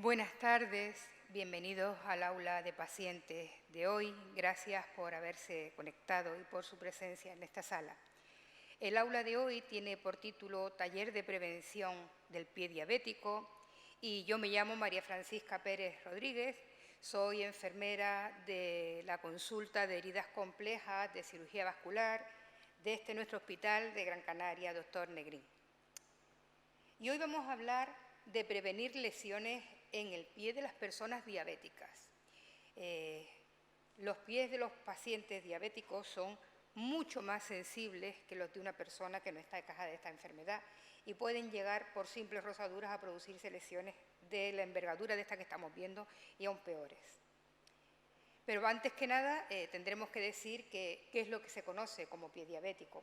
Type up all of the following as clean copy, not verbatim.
Buenas tardes, bienvenidos al aula de pacientes de hoy. Gracias por haberse conectado y por su presencia en esta sala. El aula de hoy tiene por título Taller de Prevención del Pie Diabético y yo me llamo María Francisca Pérez Rodríguez, soy enfermera de la consulta de heridas complejas de cirugía vascular de nuestro hospital de Gran Canaria, Dr. Negrín. Y hoy vamos a hablar de prevenir lesiones en el pie de las personas diabéticas. Los pies de los pacientes diabéticos son mucho más sensibles que los de una persona que no está aquejada de esta enfermedad y pueden llegar por simples rozaduras a producirse lesiones de la envergadura de esta que estamos viendo y aún peores. Pero antes que nada tendremos que decir qué es lo que se conoce como pie diabético.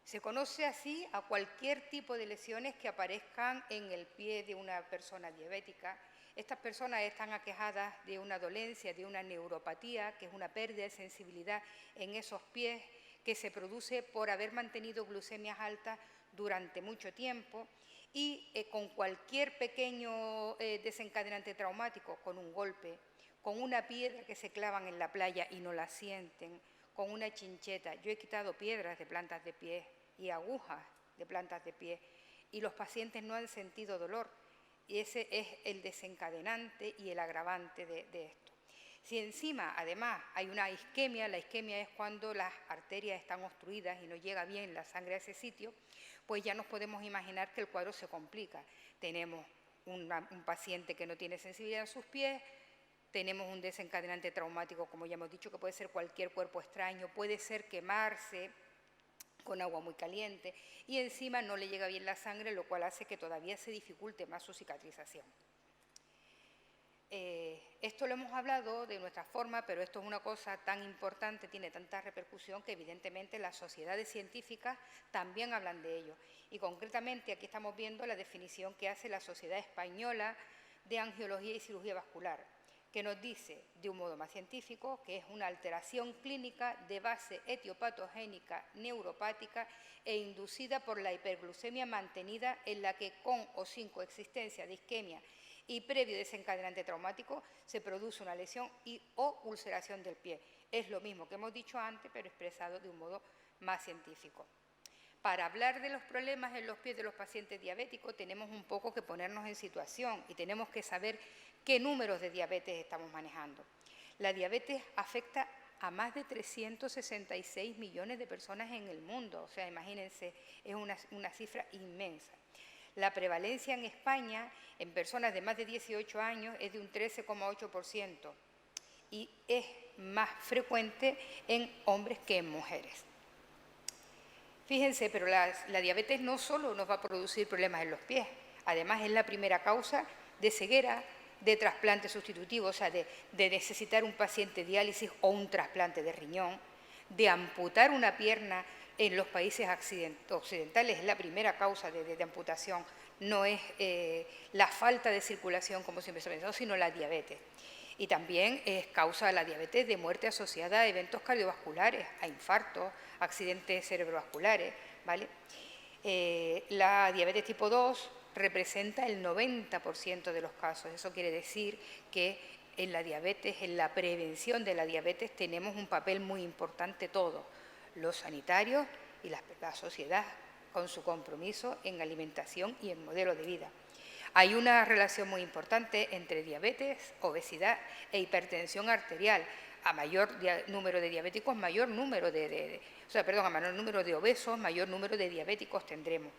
Se conoce así a cualquier tipo de lesiones que aparezcan en el pie de una persona diabética. Estas personas están aquejadas de una dolencia, de una neuropatía, que es una pérdida de sensibilidad en esos pies que se produce por haber mantenido glucemias altas durante mucho tiempo y con cualquier pequeño desencadenante traumático, con un golpe, con una piedra que se clavan en la playa y no la sienten, con una chincheta. Yo he quitado piedras de plantas de pie y agujas de plantas de pie y los pacientes no han sentido dolor y ese es el desencadenante y el agravante de esto. Si encima además hay una isquemia, la isquemia es cuando las arterias están obstruidas y no llega bien la sangre a ese sitio, pues ya nos podemos imaginar que el cuadro se complica. Tenemos un paciente que no tiene sensibilidad en sus pies, tenemos un desencadenante traumático, como ya hemos dicho, que puede ser cualquier cuerpo extraño, puede ser quemarse con agua muy caliente y encima no le llega bien la sangre, lo cual hace que todavía se dificulte más su cicatrización. Esto lo hemos hablado de nuestra forma, pero esto es una cosa tan importante, tiene tanta repercusión que evidentemente las sociedades científicas también hablan de ello. Y concretamente aquí estamos viendo la definición que hace la Sociedad Española de Angiología y Cirugía Vascular, que nos dice de un modo más científico que es una alteración clínica de base etiopatogénica neuropática e inducida por la hiperglucemia mantenida en la que con o sin coexistencia de isquemia y previo desencadenante traumático se produce una lesión o ulceración del pie. Es lo mismo que hemos dicho antes, pero expresado de un modo más científico. Para hablar de los problemas en los pies de los pacientes diabéticos tenemos un poco que ponernos en situación y tenemos que saber qué números de diabetes estamos manejando. La diabetes afecta a más de 366 millones de personas en el mundo, o sea, imagínense, es una cifra inmensa. La prevalencia en España en personas de más de 18 años es de un 13,8% y es más frecuente en hombres que en mujeres. Fíjense, pero la diabetes no solo nos va a producir problemas en los pies, además es la primera causa de ceguera, de trasplante sustitutivo, o sea, de necesitar un paciente diálisis o un trasplante de riñón, de amputar una pierna en los países occidentales, es la primera causa de amputación, no es la falta de circulación, como siempre se ha pensado, sino la diabetes. Y también es causa de la diabetes de muerte asociada a eventos cardiovasculares, a infartos, accidentes cerebrovasculares, ¿vale? La diabetes tipo 2 representa el 90% de los casos. Eso quiere decir que en la diabetes, en la prevención de la diabetes, tenemos un papel muy importante todos, los sanitarios y la sociedad, con su compromiso en alimentación y en modelo de vida. Hay una relación muy importante entre diabetes, obesidad e hipertensión arterial. A mayor número de diabéticos, mayor número a menor número de obesos, mayor número de diabéticos tendremos.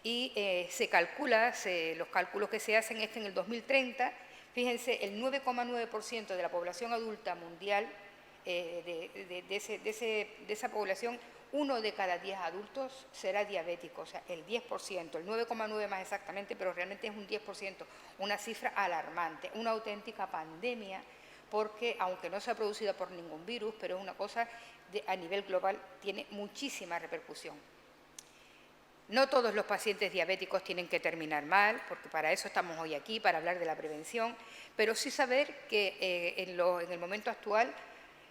Y se calcula, los cálculos que se hacen es que en el 2030, fíjense, el 9,9% de la población adulta mundial, de esa población, 1 de cada 10 adultos será diabético, o sea, el 10%, el 9,9 más exactamente, pero realmente es un 10%, una cifra alarmante, una auténtica pandemia, porque aunque no se ha producido por ningún virus, pero es una cosa a nivel global, tiene muchísima repercusión. No todos los pacientes diabéticos tienen que terminar mal, porque para eso estamos hoy aquí, para hablar de la prevención, pero sí saber que en el momento actual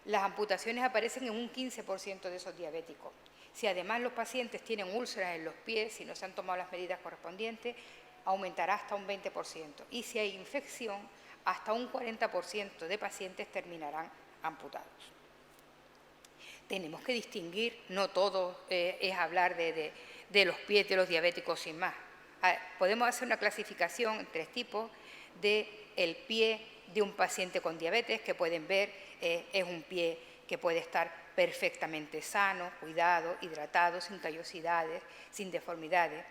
las amputaciones aparecen en un 15% de esos diabéticos. Si además los pacientes tienen úlceras en los pies, si no se han tomado las medidas correspondientes, aumentará hasta un 20% y si hay infección, hasta un 40% de pacientes terminarán amputados. Tenemos que distinguir, no todo es hablar de los pies de los diabéticos sin más. Podemos hacer una clasificación en 3 tipos del pie de un paciente con diabetes, que pueden ver, es un pie que puede estar perfectamente sano, cuidado, hidratado, sin callosidades, sin deformidades.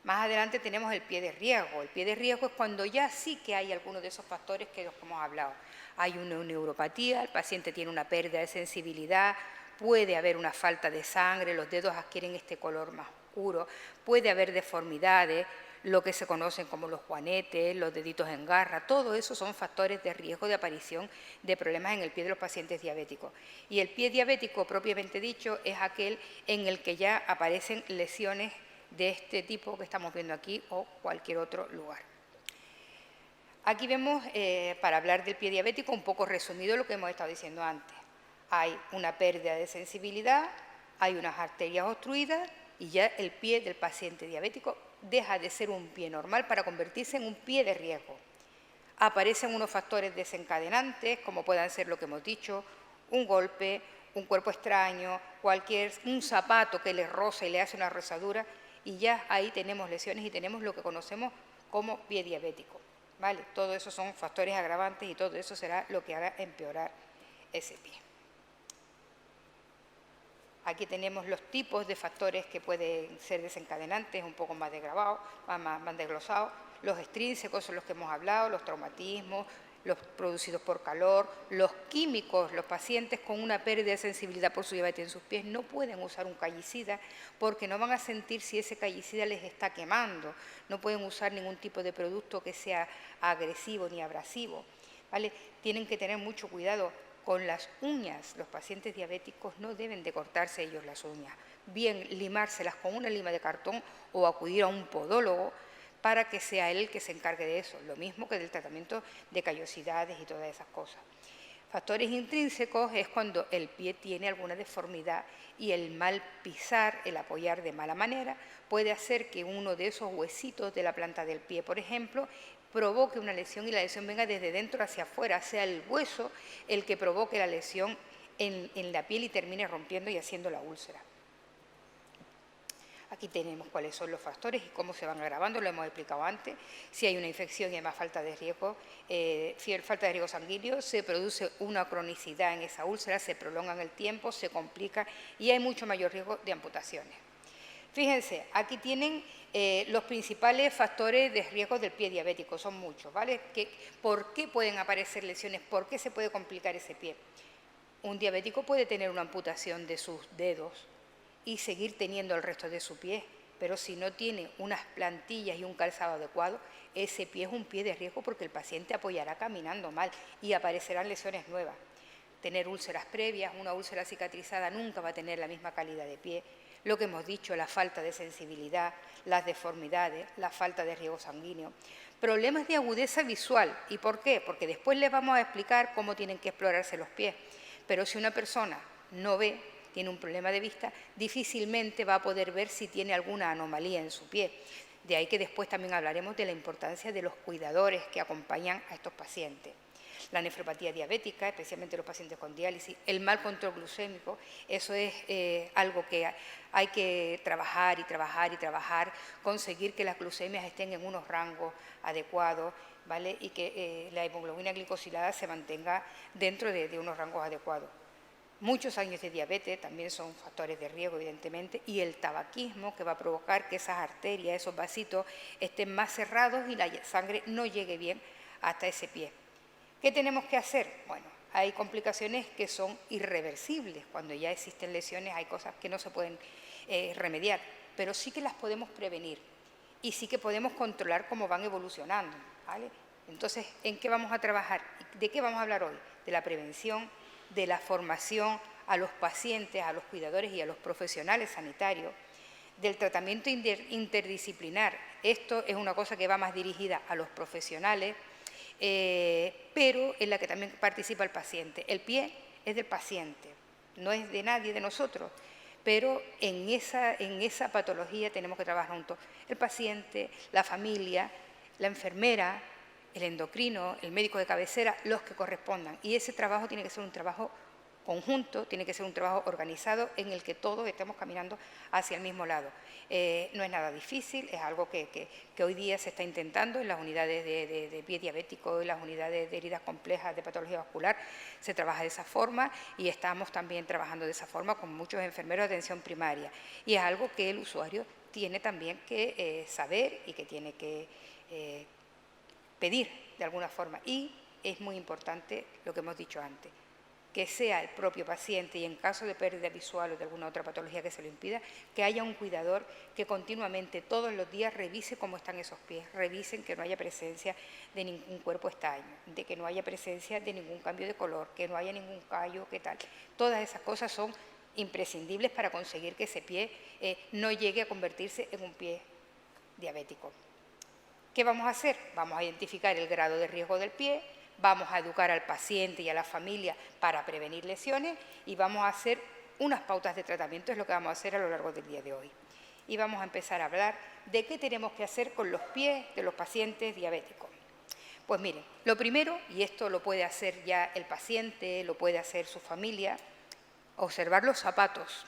Más adelante tenemos el pie de riesgo. El pie de riesgo es cuando ya sí que hay algunos de esos factores que los que hemos hablado. Hay una neuropatía, el paciente tiene una pérdida de sensibilidad, puede haber una falta de sangre, los dedos adquieren este color más oscuro, puede haber deformidades, lo que se conocen como los juanetes, los deditos en garra, todo eso son factores de riesgo de aparición de problemas en el pie de los pacientes diabéticos. Y el pie diabético, propiamente dicho, es aquel en el que ya aparecen lesiones de este tipo que estamos viendo aquí o cualquier otro lugar. Aquí vemos, para hablar del pie diabético, un poco resumido lo que hemos estado diciendo antes. Hay una pérdida de sensibilidad, hay unas arterias obstruidas y ya el pie del paciente diabético deja de ser un pie normal para convertirse en un pie de riesgo. Aparecen unos factores desencadenantes, como puedan ser lo que hemos dicho, un golpe, un cuerpo extraño, un zapato que le roza y le hace una rozadura, y ya ahí tenemos lesiones y tenemos lo que conocemos como pie diabético. ¿Vale? Todo eso son factores agravantes y todo eso será lo que hará empeorar ese pie. Aquí tenemos los tipos de factores que pueden ser desencadenantes, un poco más desgravados, más desglosados. Los extrínsecos son los que hemos hablado, los traumatismos, los producidos por calor, los químicos. Los pacientes con una pérdida de sensibilidad por su diabetes en sus pies no pueden usar un callicida porque no van a sentir si ese callicida les está quemando. No pueden usar ningún tipo de producto que sea agresivo ni abrasivo, ¿vale? Tienen que tener mucho cuidado con las uñas. Los pacientes diabéticos no deben de cortarse ellos las uñas, bien limárselas con una lima de cartón o acudir a un podólogo para que sea él el que se encargue de eso, lo mismo que del tratamiento de callosidades y todas esas cosas. Factores intrínsecos es cuando el pie tiene alguna deformidad y el mal pisar, el apoyar de mala manera, puede hacer que uno de esos huesitos de la planta del pie, por ejemplo, provoque una lesión y la lesión venga desde dentro hacia afuera, sea el hueso el que provoque la lesión en la piel y termine rompiendo y haciendo la úlcera. Aquí tenemos cuáles son los factores y cómo se van agravando, lo hemos explicado antes. Si hay una infección y hay más falta de riesgo sanguíneo, se produce una cronicidad en esa úlcera, se prolonga en el tiempo, se complica y hay mucho mayor riesgo de amputaciones. Fíjense, aquí tienen los principales factores de riesgo del pie diabético, son muchos, ¿vale? ¿Por qué pueden aparecer lesiones? ¿Por qué se puede complicar ese pie? Un diabético puede tener una amputación de sus dedos y seguir teniendo el resto de su pie, pero si no tiene unas plantillas y un calzado adecuado, ese pie es un pie de riesgo porque el paciente apoyará caminando mal y aparecerán lesiones nuevas. Tener úlceras previas, una úlcera cicatrizada nunca va a tener la misma calidad de pie. Lo que hemos dicho, la falta de sensibilidad, las deformidades, la falta de riego sanguíneo. Problemas de agudeza visual. ¿Y por qué? Porque después les vamos a explicar cómo tienen que explorarse los pies. Pero si una persona no ve, tiene un problema de vista, difícilmente va a poder ver si tiene alguna anomalía en su pie. De ahí que después también hablaremos de la importancia de los cuidadores que acompañan a estos pacientes. La nefropatía diabética, especialmente los pacientes con diálisis, el mal control glucémico, eso es algo que hay que trabajar y trabajar y trabajar, conseguir que las glucemias estén en unos rangos adecuados, ¿vale? Y que la hemoglobina glicosilada se mantenga dentro de unos rangos adecuados. Muchos años de diabetes también son factores de riesgo, evidentemente, y el tabaquismo, que va a provocar que esas arterias, esos vasitos, estén más cerrados y la sangre no llegue bien hasta ese pie. ¿Qué tenemos que hacer? Bueno, hay complicaciones que son irreversibles. Cuando ya existen lesiones hay cosas que no se pueden remediar, pero sí que las podemos prevenir y sí que podemos controlar cómo van evolucionando, ¿vale? Entonces, ¿en qué vamos a trabajar? ¿De qué vamos a hablar hoy? De la prevención, de la formación a los pacientes, a los cuidadores y a los profesionales sanitarios, del tratamiento interdisciplinar. Esto es una cosa que va más dirigida a los profesionales, pero en la que también participa el paciente. El pie es del paciente, no es de nadie de nosotros, pero en esa patología tenemos que trabajar juntos. El paciente, la familia, la enfermera, el endocrino, el médico de cabecera, los que correspondan. Y ese trabajo tiene que ser un trabajo conjunto, tiene que ser un trabajo organizado en el que todos estemos caminando hacia el mismo lado. No es nada difícil, es algo que hoy día se está intentando en las unidades de pie diabético, en las unidades de heridas complejas de patología vascular, se trabaja de esa forma y estamos también trabajando de esa forma con muchos enfermeros de atención primaria. Y es algo que el usuario tiene también que saber y que tiene que pedir de alguna forma. Y es muy importante lo que hemos dicho antes, que sea el propio paciente y en caso de pérdida visual o de alguna otra patología que se lo impida, que haya un cuidador que continuamente todos los días revise cómo están esos pies, revisen que no haya presencia de ningún cuerpo estaño, de que no haya presencia de ningún cambio de color, que no haya ningún callo, qué tal. Todas esas cosas son imprescindibles para conseguir que ese pie no llegue a convertirse en un pie diabético. ¿Qué vamos a hacer? Vamos a identificar el grado de riesgo del pie, vamos a educar al paciente y a la familia para prevenir lesiones y vamos a hacer unas pautas de tratamiento, es lo que vamos a hacer a lo largo del día de hoy. Y vamos a empezar a hablar de qué tenemos que hacer con los pies de los pacientes diabéticos. Pues miren, lo primero, y esto lo puede hacer ya el paciente, lo puede hacer su familia, observar los zapatos.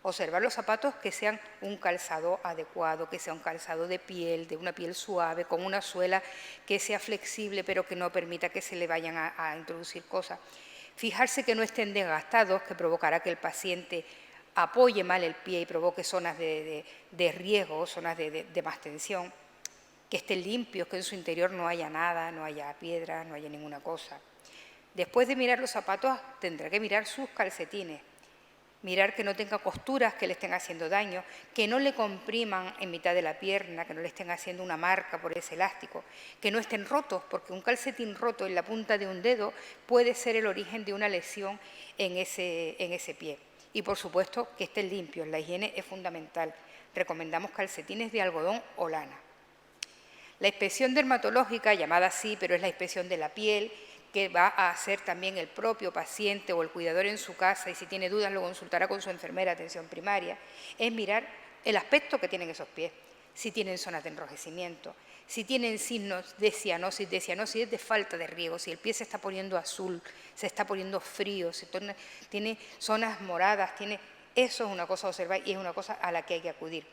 Observar los zapatos que sean un calzado adecuado, que sea un calzado de una piel suave, con una suela que sea flexible, pero que no permita que se le vayan a introducir cosas. Fijarse que no estén desgastados, que provocará que el paciente apoye mal el pie y provoque zonas de riesgo, zonas de más tensión. Que estén limpios, que en su interior no haya nada, no haya piedras, no haya ninguna cosa. Después de mirar los zapatos, tendrá que mirar sus calcetines. Mirar que no tenga costuras que le estén haciendo daño, que no le compriman en mitad de la pierna, que no le estén haciendo una marca por ese elástico, que no estén rotos, porque un calcetín roto en la punta de un dedo puede ser el origen de una lesión en ese pie. Y por supuesto que estén limpios, la higiene es fundamental. Recomendamos calcetines de algodón o lana. La inspección dermatológica, llamada así, pero es la inspección de la piel, que va a hacer también el propio paciente o el cuidador en su casa, y si tiene dudas lo consultará con su enfermera de atención primaria, es mirar el aspecto que tienen esos pies, si tienen zonas de enrojecimiento, si tienen signos de cianosis es de falta de riego, si el pie se está poniendo azul, se está poniendo frío, tiene zonas moradas, eso es una cosa a observar y es una cosa a la que hay que acudir.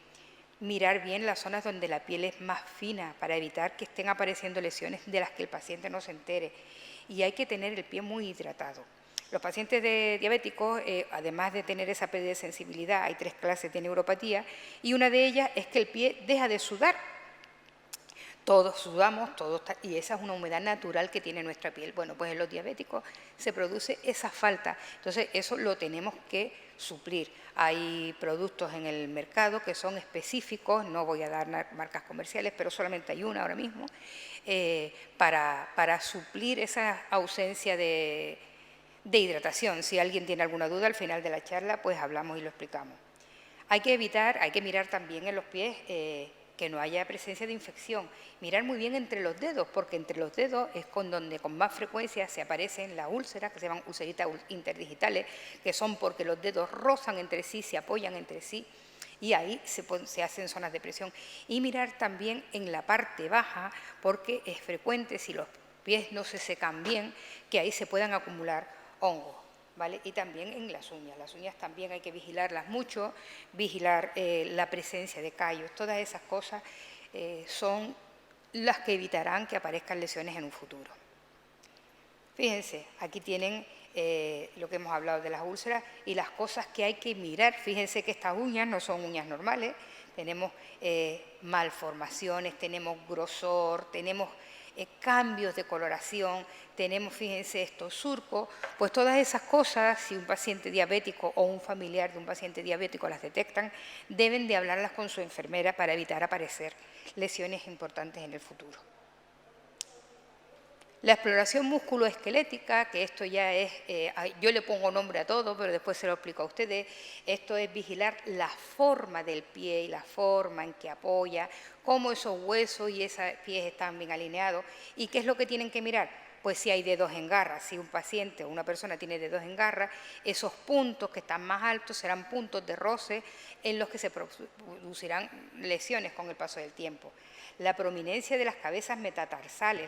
Mirar bien las zonas donde la piel es más fina para evitar que estén apareciendo lesiones de las que el paciente no se entere. Y hay que tener el pie muy hidratado. Los pacientes diabéticos, además de tener esa pérdida de sensibilidad, hay 3 clases de neuropatía y una de ellas es que el pie deja de sudar. Todos sudamos, y esa es una humedad natural que tiene nuestra piel. Bueno, pues en los diabéticos se produce esa falta, entonces eso lo tenemos que suplir. Hay productos en el mercado que son específicos, no voy a dar marcas comerciales, pero solamente hay una ahora mismo, para suplir esa ausencia de hidratación. Si alguien tiene alguna duda, al final de la charla, pues hablamos y lo explicamos. Hay que mirar también en los pies que no haya presencia de infección. Mirar muy bien entre los dedos, porque entre los dedos es donde con más frecuencia se aparecen las úlceras, que se llaman ulceritas interdigitales, que son porque los dedos rozan entre sí, se apoyan entre sí, y ahí se hacen zonas de presión. Y mirar también en la parte baja, porque es frecuente, si los pies no se secan bien, que ahí se puedan acumular hongos. ¿Vale? Y también en las uñas también hay que vigilarlas mucho, vigilar la presencia de callos, todas esas cosas son las que evitarán que aparezcan lesiones en un futuro. Fíjense, aquí tienen lo que hemos hablado de las úlceras y las cosas que hay que mirar. Fíjense que estas uñas no son uñas normales, tenemos malformaciones, tenemos grosor, tenemos cambios de coloración, tenemos, fíjense, estos surcos, pues todas esas cosas, si un paciente diabético o un familiar de un paciente diabético las detectan, deben de hablarlas con su enfermera para evitar aparecer lesiones importantes en el futuro. La exploración musculoesquelética, que esto ya es, yo le pongo nombre a todo, pero después se lo explico a ustedes, esto es vigilar la forma del pie y la forma en que apoya, cómo esos huesos y esos pies están bien alineados. ¿Y qué es lo que tienen que mirar? pues si hay dedos en garra, si un paciente o una persona tiene dedos en garra, esos puntos que están más altos serán puntos de roce en los que se producirán lesiones con el paso del tiempo. La prominencia de las cabezas metatarsales,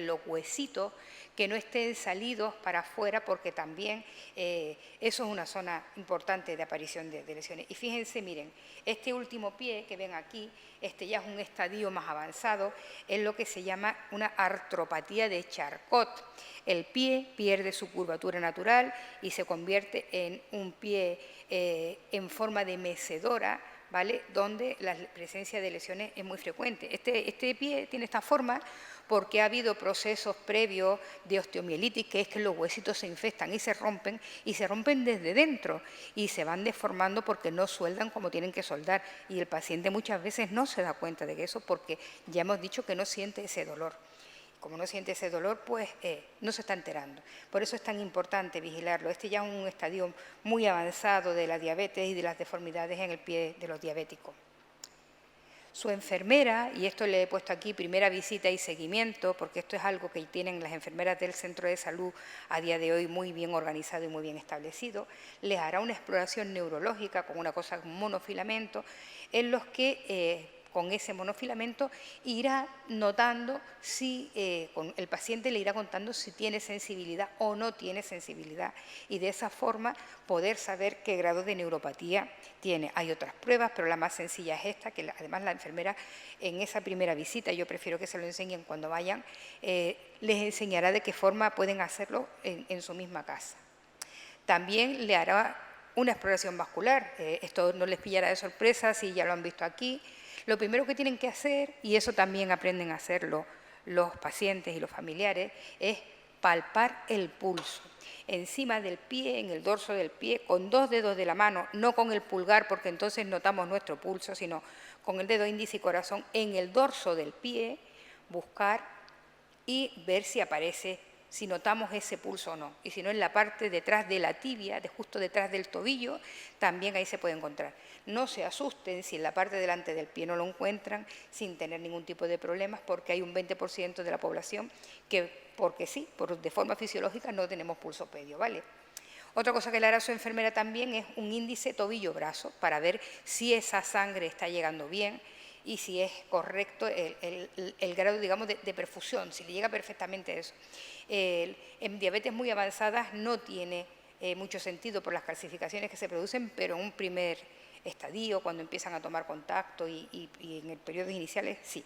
los huesitos que no estén salidos para afuera, porque también eso es una zona importante de aparición de lesiones. Y fíjense, miren, este último pie que ven aquí, este ya es un estadio más avanzado, es lo que se llama una artropatía de Charcot. El pie pierde su curvatura natural y se convierte en un pie en forma de mecedora, ¿vale? Donde la presencia de lesiones es muy frecuente. Este pie tiene esta forma porque ha habido procesos previos de osteomielitis, que es que los huesitos se infectan y se rompen desde dentro y se van deformando porque no sueldan como tienen que soldar, y el paciente muchas veces no se da cuenta de eso porque ya hemos dicho que no siente ese dolor. Como no siente ese dolor, pues no se está enterando. Por eso es tan importante vigilarlo. Este ya es un estadio muy avanzado de la diabetes y de las deformidades en el pie de los diabéticos. Su enfermera, y esto le he puesto aquí primera visita y seguimiento, porque esto es algo que tienen las enfermeras del centro de salud a día de hoy muy bien organizado y muy bien establecido, les hará una exploración neurológica con una cosa como monofilamento, en los que con ese monofilamento irá notando si, el paciente le irá contando si tiene sensibilidad o no tiene sensibilidad, y de esa forma poder saber qué grado de neuropatía tiene. Hay otras pruebas, pero la más sencilla es esta, que además la enfermera en esa primera visita, yo prefiero que se lo enseñen cuando vayan, les enseñará de qué forma pueden hacerlo en su misma casa. También le hará una exploración vascular. Esto no les pillará de sorpresa si ya lo han visto aquí. Lo primero que tienen que hacer, y eso también aprenden a hacerlo los pacientes y los familiares, es palpar el pulso. Encima del pie, en el dorso del pie, con 2 dedos de la mano, no con el pulgar porque entonces notamos nuestro pulso, sino con el dedo índice y corazón, en el dorso del pie, buscar y ver si aparece, si notamos ese pulso o no. Y si no, en la parte detrás de la tibia, justo detrás del tobillo, también ahí se puede encontrar. No se asusten si en la parte delante del pie no lo encuentran sin tener ningún tipo de problemas, porque hay un 20% de la población que, porque sí, de forma fisiológica no tenemos pulsopedio, ¿vale? Otra cosa que le hará su enfermera también es un índice tobillo-brazo para ver si esa sangre está llegando bien y si es correcto el grado, digamos, de perfusión, si le llega perfectamente eso. En diabetes muy avanzadas no tiene mucho sentido por las calcificaciones que se producen, pero en un primer estadio, cuando empiezan a tomar contacto y en el periodo iniciales, sí.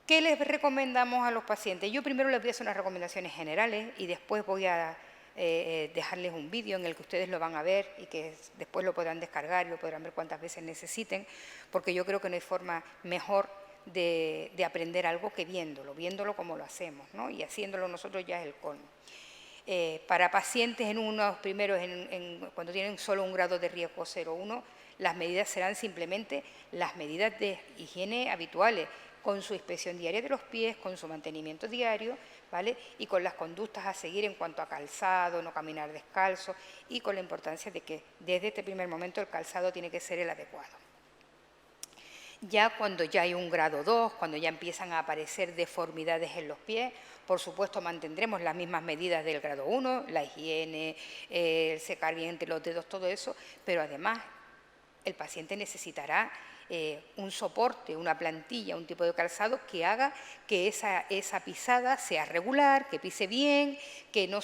¿Qué les recomendamos a los pacientes? Yo primero les voy a hacer unas recomendaciones generales y después voy a dejarles un vídeo en el que ustedes lo van a ver y que después lo podrán descargar y lo podrán ver cuantas veces necesiten, porque yo creo que no hay forma mejor de aprender algo que viéndolo como lo hacemos, ¿no? Y haciéndolo nosotros ya es el colmo. Para pacientes en unos primeros, cuando tienen solo un grado de riesgo 0,1, las medidas serán simplemente las medidas de higiene habituales, con su inspección diaria de los pies, con su mantenimiento diario, ¿vale? Y con las conductas a seguir en cuanto a calzado, no caminar descalzo, y con la importancia de que desde este primer momento el calzado tiene que ser el adecuado. Ya cuando ya hay un grado 2, cuando ya empiezan a aparecer deformidades en los pies, por supuesto mantendremos las mismas medidas del grado 1, la higiene, el secar bien entre los dedos, todo eso, pero además el paciente necesitará un soporte, una plantilla, un tipo de calzado que haga que esa pisada sea regular, que pise bien, que no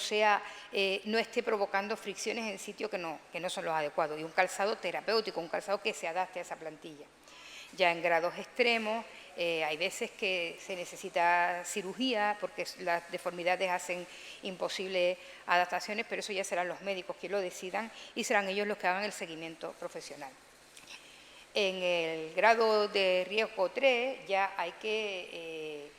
esté provocando fricciones en sitios que no son los adecuados, y un calzado terapéutico, un calzado que se adapte a esa plantilla. Ya en grados extremos hay veces que se necesita cirugía porque las deformidades hacen imposibles adaptaciones, pero eso ya serán los médicos que lo decidan y serán ellos los que hagan el seguimiento profesional. En el grado de riesgo 3 ya hay que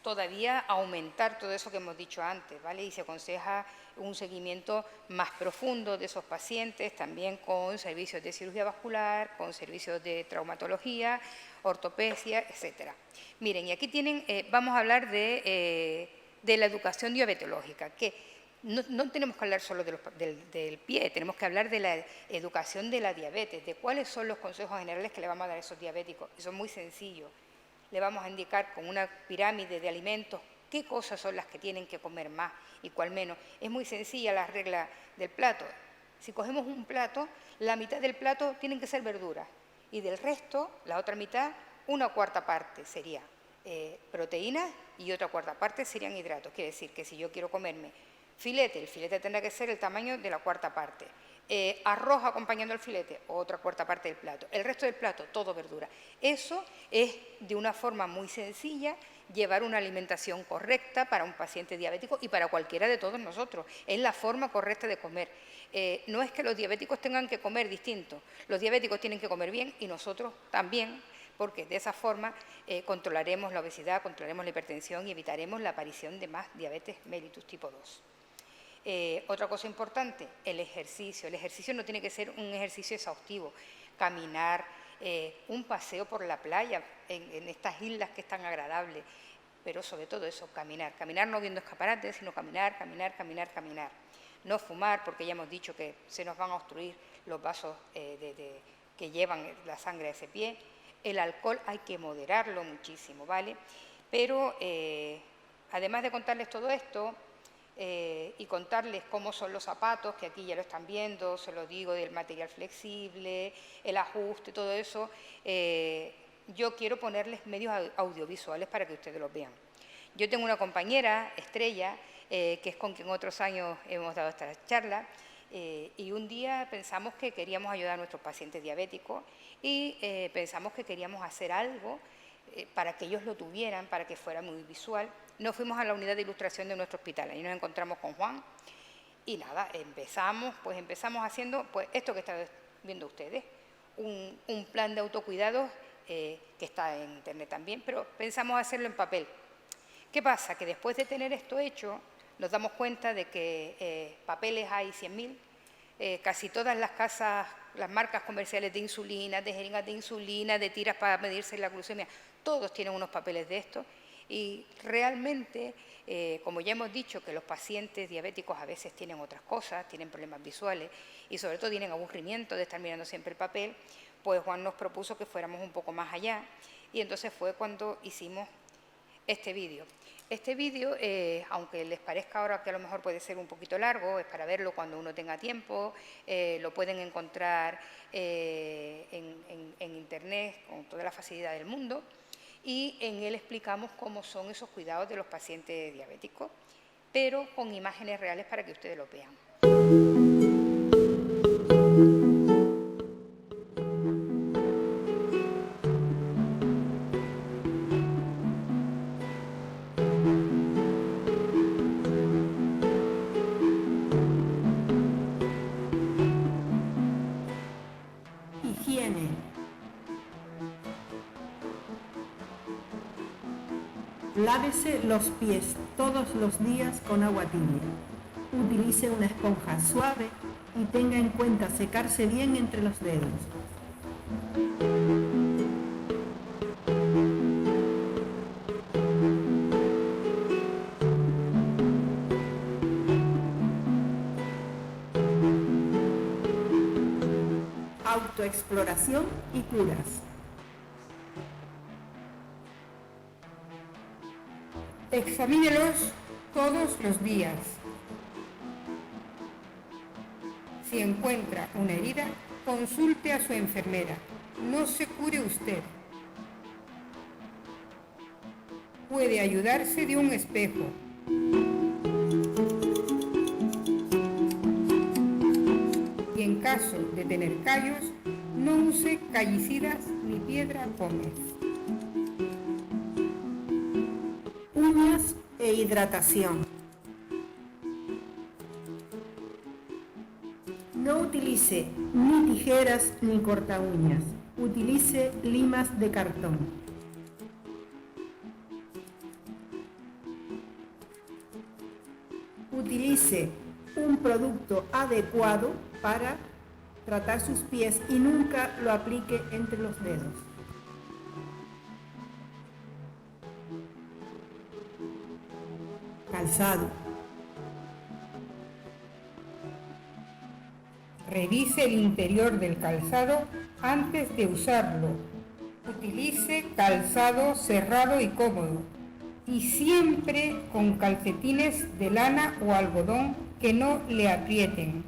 todavía aumentar todo eso que hemos dicho antes, ¿vale? Y se aconseja un seguimiento más profundo de esos pacientes, también con servicios de cirugía vascular, con servicios de traumatología, ortopedia, etcétera. Miren, y aquí tienen, vamos a hablar de la educación diabetológica, que no tenemos que hablar solo del pie, tenemos que hablar de la educación de la diabetes, de cuáles son los consejos generales que le vamos a dar a esos diabéticos. Eso es muy sencillo. le vamos a indicar con una pirámide de alimentos qué cosas son las que tienen que comer más y cuál menos. Es muy sencilla la regla del plato. Si cogemos un plato, la mitad del plato tienen que ser verduras y del resto, la otra mitad, una cuarta parte sería proteínas y otra cuarta parte serían hidratos. Quiere decir que si yo quiero comerme filete, el filete tendrá que ser el tamaño de la cuarta parte. Arroz acompañando al filete, otra cuarta parte del plato. El resto del plato, todo verdura. Eso es, de una forma muy sencilla, llevar una alimentación correcta para un paciente diabético y para cualquiera de todos nosotros. Es la forma correcta de comer. No es que los diabéticos tengan que comer distinto. Los diabéticos tienen que comer bien y nosotros también, porque de esa forma controlaremos la obesidad, controlaremos la hipertensión y evitaremos la aparición de más diabetes mellitus tipo 2. Otra cosa importante, el ejercicio. El ejercicio no tiene que ser un ejercicio exhaustivo. Caminar, un paseo por la playa, en estas islas que es tan agradable, pero sobre todo eso, caminar. Caminar no viendo escaparates, sino caminar, caminar, caminar, caminar. No fumar, porque ya hemos dicho que se nos van a obstruir los vasos que llevan la sangre a ese pie. El alcohol hay que moderarlo muchísimo, ¿vale? Pero además de contarles todo esto, y contarles cómo son los zapatos, que aquí ya lo están viendo, se lo digo, del material flexible, el ajuste, todo eso, yo quiero ponerles medios audiovisuales para que ustedes los vean. Yo tengo una compañera, Estrella, que es con quien otros años hemos dado esta charla, y un día pensamos que queríamos ayudar a nuestros pacientes diabéticos y pensamos que queríamos hacer algo para que ellos lo tuvieran, para que fuera muy visual. Nos fuimos a la unidad de ilustración de nuestro hospital, ahí nos encontramos con Juan y nada, empezamos haciendo pues esto que están viendo ustedes, un plan de autocuidados que está en internet también, pero pensamos hacerlo en papel. ¿Qué pasa? Que después de tener esto hecho, nos damos cuenta de que papeles hay 100.000, casi todas las casas, las marcas comerciales de insulina, de jeringas de insulina, de tiras para medirse la glucemia, todos tienen unos papeles de estos. Y realmente, como ya hemos dicho, que los pacientes diabéticos a veces tienen otras cosas, tienen problemas visuales y sobre todo tienen aburrimiento de estar mirando siempre el papel, pues Juan nos propuso que fuéramos un poco más allá y entonces fue cuando hicimos este vídeo. Este vídeo, aunque les parezca ahora que a lo mejor puede ser un poquito largo, es para verlo cuando uno tenga tiempo, lo pueden encontrar en internet con toda la facilidad del mundo. Y en él explicamos cómo son esos cuidados de los pacientes diabéticos, pero con imágenes reales para que ustedes lo vean. Higiene. Lávese los pies todos los días con agua tibia. Utilice una esponja suave y tenga en cuenta secarse bien entre los dedos. Autoexploración y curas. Examínelos todos los días. Si encuentra una herida, consulte a su enfermera. No se cure usted. Puede ayudarse de un espejo. Y en caso de tener callos, no use callicidas ni piedra pómez. Uñas e hidratación. No utilice ni tijeras ni corta uñas. Utilice limas de cartón. Utilice un producto adecuado para tratar sus pies y nunca lo aplique entre los dedos. Calzado. Revise el interior del calzado antes de usarlo. Utilice calzado cerrado y cómodo y siempre con calcetines de lana o algodón que no le aprieten.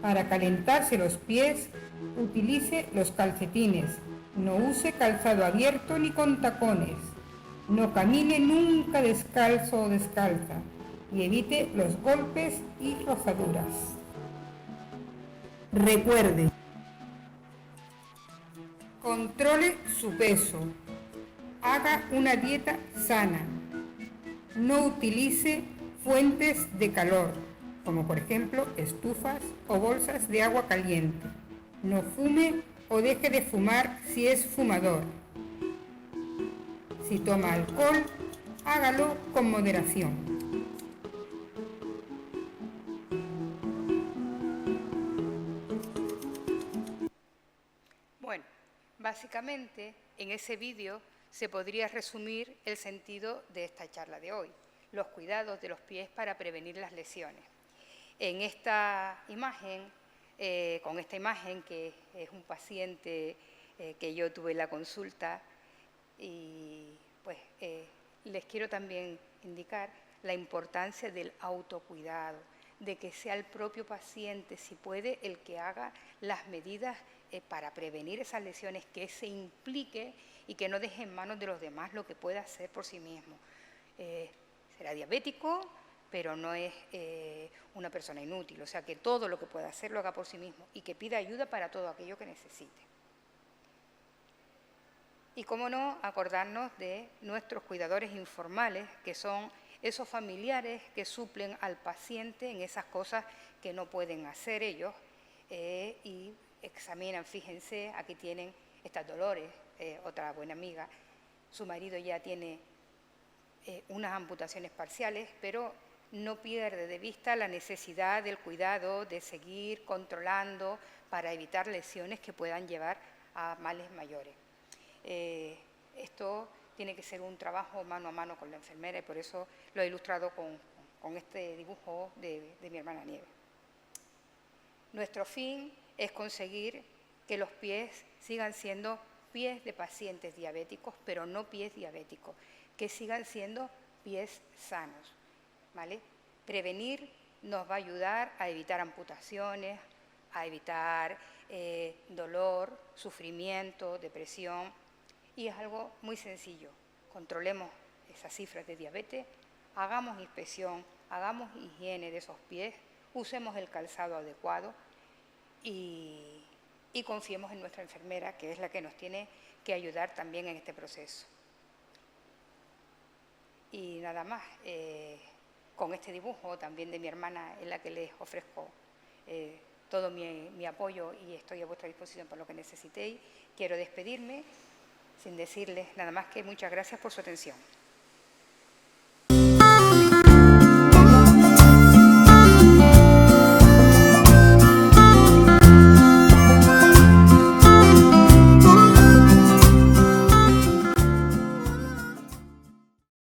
Para calentarse los pies, utilice los calcetines. No use calzado abierto ni con tacones. No camine nunca descalzo o descalza y evite los golpes y rozaduras. Recuerde, controle su peso. Haga una dieta sana. No utilice fuentes de calor, como por ejemplo estufas o bolsas de agua caliente. No fume o deje de fumar si es fumador. Si toma alcohol, hágalo con moderación. Bueno, básicamente en ese vídeo se podría resumir el sentido de esta charla de hoy, los cuidados de los pies para prevenir las lesiones. En esta imagen, con esta imagen que es un paciente que yo tuve en la consulta, y pues les quiero también indicar la importancia del autocuidado, de que sea el propio paciente, si puede, el que haga las medidas para prevenir esas lesiones, que se implique y que no deje en manos de los demás lo que pueda hacer por sí mismo. Será diabético, pero no es una persona inútil, o sea que todo lo que pueda hacer lo haga por sí mismo y que pida ayuda para todo aquello que necesite. Y cómo no, acordarnos de nuestros cuidadores informales, que son esos familiares que suplen al paciente en esas cosas que no pueden hacer ellos y examinan, fíjense, aquí tienen estas Dolores, otra buena amiga, su marido ya tiene unas amputaciones parciales, pero no pierde de vista la necesidad del cuidado, de seguir controlando para evitar lesiones que puedan llevar a males mayores. Esto tiene que ser un trabajo mano a mano con la enfermera y por eso lo he ilustrado con este dibujo de mi hermana Nieves. Nuestro fin es conseguir que los pies sigan siendo pies de pacientes diabéticos, pero no pies diabéticos, que sigan siendo pies sanos, ¿vale? Prevenir nos va a ayudar a evitar amputaciones, a evitar dolor, sufrimiento, depresión, y es algo muy sencillo. Controlemos esas cifras de diabetes, hagamos inspección, hagamos higiene de esos pies, usemos el calzado adecuado y confiemos en nuestra enfermera, que es la que nos tiene que ayudar también en este proceso. Y nada más, con este dibujo también de mi hermana, en la que les ofrezco todo mi apoyo y estoy a vuestra disposición para lo que necesitéis, quiero despedirme sin decirles nada más que muchas gracias por su atención.